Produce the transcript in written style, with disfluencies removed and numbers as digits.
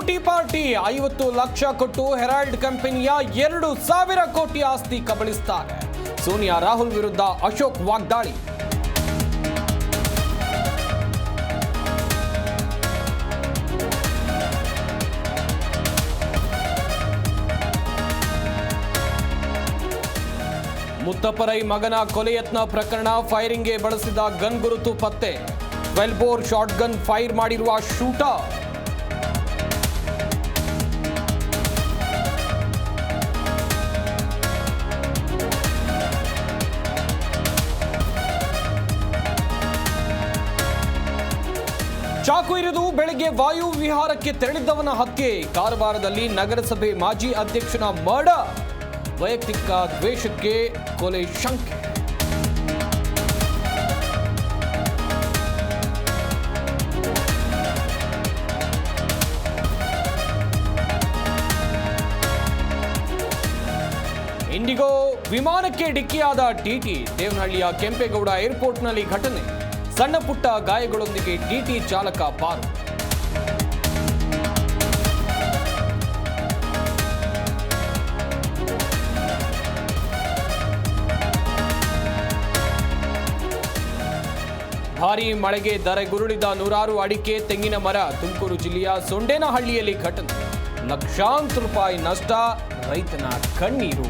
ಲೂಟಿ ಪಾರ್ಟಿ 50 ಲಕ್ಷ ಕೊಟ್ಟು ಹೆರಾಲ್ಡ್ ಕಂಪನಿಯ 2,000 ಕೋಟಿ ಆಸ್ತಿ ಕಬಳಿಸುತ್ತಾರೆ. ಸೋನಿಯಾ ರಾಹುಲ್ ವಿರುದ್ಧ ಅಶೋಕ್ ವಾಗ್ದಾಳಿ. ಮುತ್ತಪ್ಪರೈ ಮಗನ ಕೊಲೆ ಯತ್ನ ಪ್ರಕರಣ, ಫೈರಿಂಗ್ಗೆ ಬಳಸಿದ ಗನ್ ಗುರುತು ಪತ್ತೆ. 12 ಬೋರ್ ಶಾರ್ಟ್ ಗನ್ ಫೈರ್ ಮಾಡಿರುವ ಶೂಟರ್. ಚಾಕು ಇರಿದು ಬೆಳಗ್ಗೆ ವಾಯು ವಿಹಾರಕ್ಕೆ ತೆರಳಿದ್ದವನ ಹತ್ಯೆ. ಕಾರವಾರದಲ್ಲಿ ನಗರಸಭೆ ಮಾಜಿ ಅಧ್ಯಕ್ಷನ ಮರ್ಡರ್. ವೈಯಕ್ತಿಕ ದ್ವೇಷಕ್ಕೆ ಕೊಲೆ ಶಂಕೆ. ಇಂಡಿಗೋ ವಿಮಾನಕ್ಕೆ ಡಿಕ್ಕಿಯಾದ ಟಿಟಿ. ದೇವನಹಳ್ಳಿಯ ಕೆಂಪೇಗೌಡ ಏರ್ಪೋರ್ಟ್ನಲ್ಲಿ ಘಟನೆ. ಸಣ್ಣ ಪುಟ್ಟ ಗಾಯಗಳೊಂದಿಗೆ ಟಿಟಿ ಚಾಲಕ ಪಾರು. ಭಾರೀ ಮಳೆಗೆ ಧರೆಗುರುಳಿದ ನೂರಾರು ಅಡಿಕೆ, ತೆಂಗಿನ ಮರ. ತುಮಕೂರು ಜಿಲ್ಲೆಯ ಸೊಂಡೇನಹಳ್ಳಿಯಲ್ಲಿ ಘಟನೆ. ಲಕ್ಷಾಂತರ ರೂಪಾಯಿ ನಷ್ಟ, ರೈತನ ಕಣ್ಣೀರು.